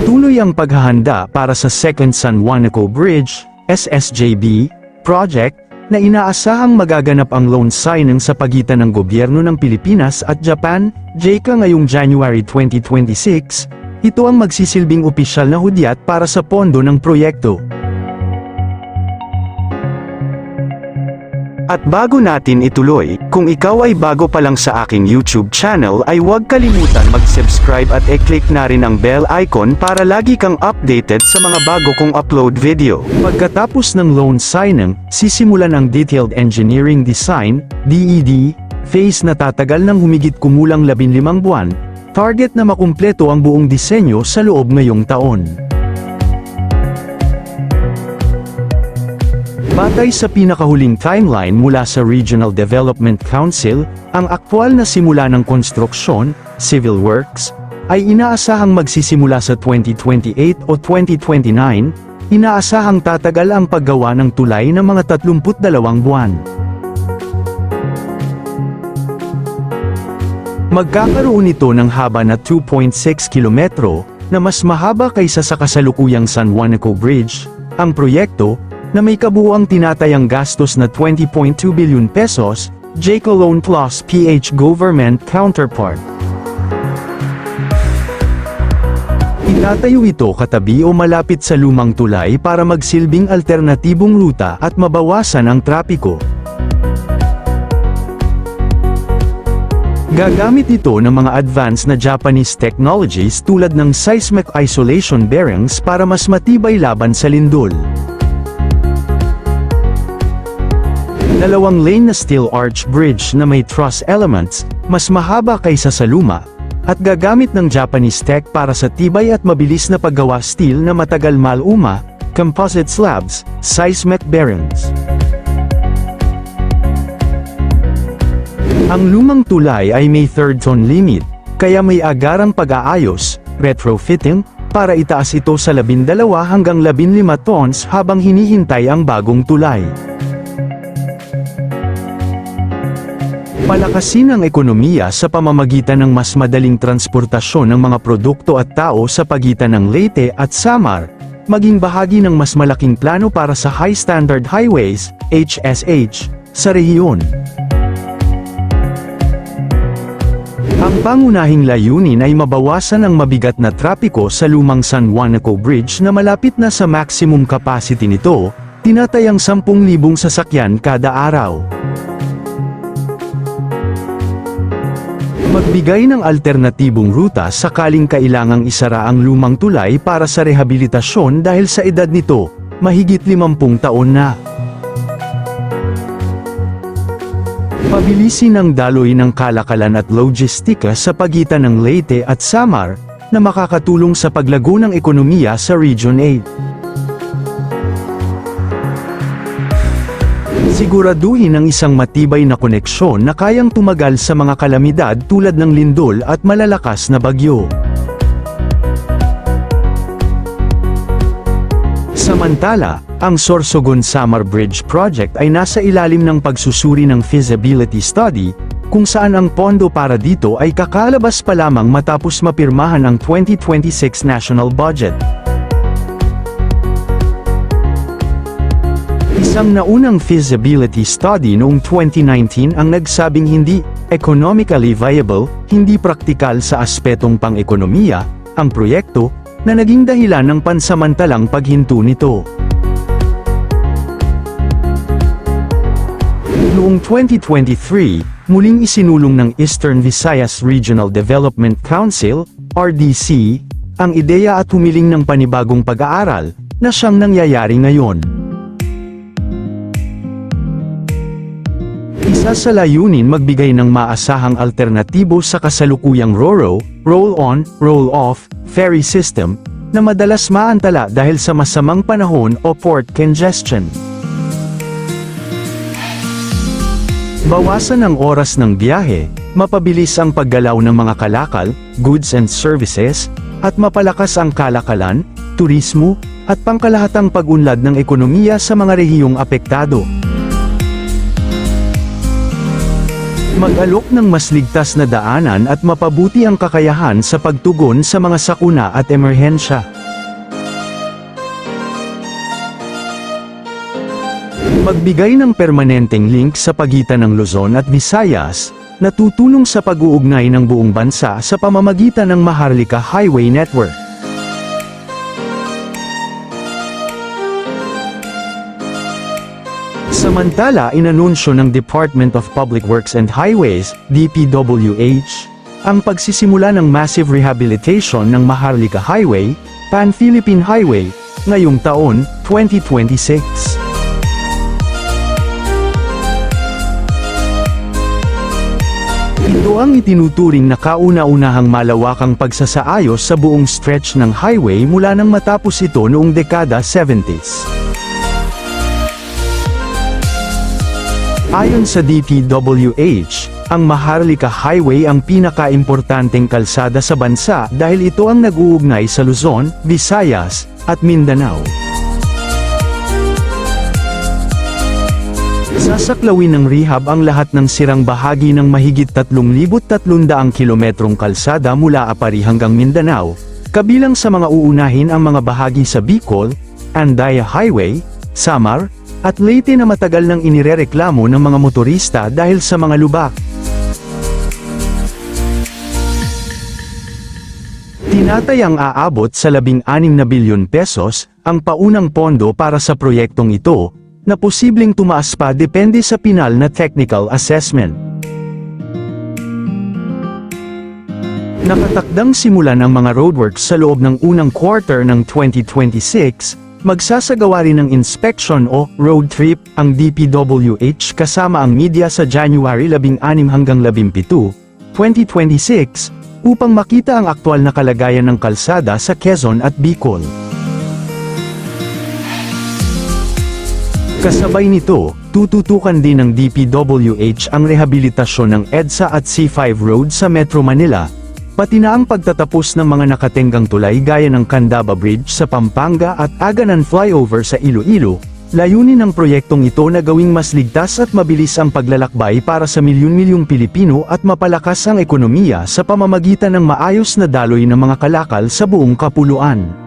Patuloy ang paghahanda para sa Second San Juanico Bridge, SSJB, project, na inaasahang magaganap ang loan signing sa pagitan ng gobyerno ng Pilipinas at Japan, JICA ngayong January 2026, ito ang magsisilbing opisyal na hudyat para sa pondo ng proyekto. At bago natin ituloy, kung ikaw ay bago pa lang sa aking YouTube channel ay huwag kalimutan mag-subscribe at i-click na rin ang bell icon para lagi kang updated sa mga bago kong upload video. Pagkatapos ng loan signing, sisimulan ang Detailed Engineering Design, DED, phase na tatagal ng humigit kumulang 15 buwan, target na makumpleto ang buong disenyo sa loob ngayong taon. Batay sa pinakahuling timeline mula sa Regional Development Council, ang aktwal na simula ng konstruksyon, civil works, ay inaasahang magsisimula sa 2028 o 2029, inaasahang tatagal ang paggawa ng tulay ng mga 32 buwan. Magkakaroon ito ng haba na 2.6 kilometro, na mas mahaba kaysa sa kasalukuyang San Juanico Bridge. Ang proyekto, na may kabuuang tinatayang gastos na 20.2 billion pesos, JICA Loan Plus PH Government Counterpart. Itatayo ito katabi o malapit sa lumang tulay para magsilbing alternatibong ruta at mabawasan ang trapiko. Gagamit ito ng mga advanced na Japanese technologies tulad ng seismic isolation bearings para mas matibay laban sa lindol. 2-lane na steel arch bridge na may truss elements, mas mahaba kaysa sa luma, at gagamit ng Japanese tech para sa tibay at mabilis na paggawa steel na matagal maluma, composite slabs, seismic bearings. Ang lumang tulay ay may third zone limit, kaya may agarang pag-aayos, retrofitting, para itaas ito sa 12 hanggang 15 tons habang hinihintay ang bagong tulay. Palakasin ang ekonomiya sa pamamagitan ng mas madaling transportasyon ng mga produkto at tao sa pagitan ng Leyte at Samar, maging bahagi ng mas malaking plano para sa High Standard Highways, HSH, sa rehiyon. Ang pangunahing layunin ay mabawasan ang mabigat na trapiko sa lumang San Juanico Bridge na malapit na sa maximum capacity nito, tinatayang 10,000 sasakyan kada araw. Magbigay ng alternatibong ruta sakaling kailangang isara ang lumang tulay para sa rehabilitasyon dahil sa edad nito, mahigit 50 taon na. Pabilisin ang daloy ng kalakalan at logistika sa pagitan ng Leyte at Samar, na makakatulong sa paglago ng ekonomiya sa Region 8. Siguraduhin ang isang matibay na koneksyon na kayang tumagal sa mga kalamidad tulad ng lindol at malalakas na bagyo. Samantala, ang Sorsogon-Samar Bridge Project ay nasa ilalim ng pagsusuri ng feasibility study, kung saan ang pondo para dito ay kakalabas pa lamang matapos mapirmahan ang 2026 national budget. Isang naunang feasibility study noong 2019 ang nagsabing hindi economically viable, hindi praktikal sa aspetong pang-ekonomiya, ang proyekto, na naging dahilan ng pansamantalang paghinto nito. Noong 2023, muling isinulong ng Eastern Visayas Regional Development Council, RDC, ang ideya at humiling ng panibagong pag-aaral, na siyang nangyayari ngayon. Isa sa layunin magbigay ng maasahang alternatibo sa kasalukuyang RoRo, roll-on, roll-off, ferry system, na madalas maantala dahil sa masamang panahon o port congestion. Bawasan ang oras ng biyahe, mapabilis ang paggalaw ng mga kalakal, goods and services, at mapalakas ang kalakalan, turismo, at pangkalahatang pag-unlad ng ekonomiya sa mga rehiyong apektado. Mag-alok ng mas ligtas na daanan at mapabuti ang kakayahan sa pagtugon sa mga sakuna at emerhensya. Magbigay ng permanenteng link sa pagitan ng Luzon at Visayas, na tutulong sa pag-uugnay ng buong bansa sa pamamagitan ng Maharlika Highway Network. Samantala, inanunsyo ng Department of Public Works and Highways, DPWH, ang pagsisimula ng massive rehabilitation ng Maharlika Highway, Pan-Philippine Highway, ngayong taon, 2026. Ito ang itinuturing na kauna-unahang malawakang pagsasaayos sa buong stretch ng highway mula nang matapos ito noong dekada 70s. Ayon sa DPWH, ang Maharlika Highway ang pinaka-importanteng kalsada sa bansa dahil ito ang nag-uugnay sa Luzon, Visayas, at Mindanao. Sasaklawin ng rehab ang lahat ng sirang bahagi ng mahigit 3,300 kilometrong kalsada mula Apari hanggang Mindanao, kabilang sa mga uunahin ang mga bahagi sa Bicol, Andaya Highway, Samar, at Leyte na matagal nang inirereklamo ng mga motorista dahil sa mga lubak. Tinatayang aabot sa 16 na bilyon pesos ang paunang pondo para sa proyektong ito, na posibleng tumaas pa depende sa pinal na technical assessment. Nakatakdang simulan ang mga roadworks sa loob ng unang quarter ng 2026, magsasagawa rin ng inspection o road trip ang DPWH kasama ang media sa January 16 hanggang 17, 2026, upang makita ang aktwal na kalagayan ng kalsada sa Quezon at Bicol. Kasabay nito, tututukan din ng DPWH ang rehabilitasyon ng EDSA at C5 Road sa Metro Manila, pati na ang pagtatapos ng mga nakatenggang tulay gaya ng Candaba Bridge sa Pampanga at Aganan Flyover sa Iloilo. Layunin ng proyektong ito na gawing mas ligtas at mabilis ang paglalakbay para sa milyon-milyong Pilipino at mapalakas ang ekonomiya sa pamamagitan ng maayos na daloy ng mga kalakal sa buong kapuluan.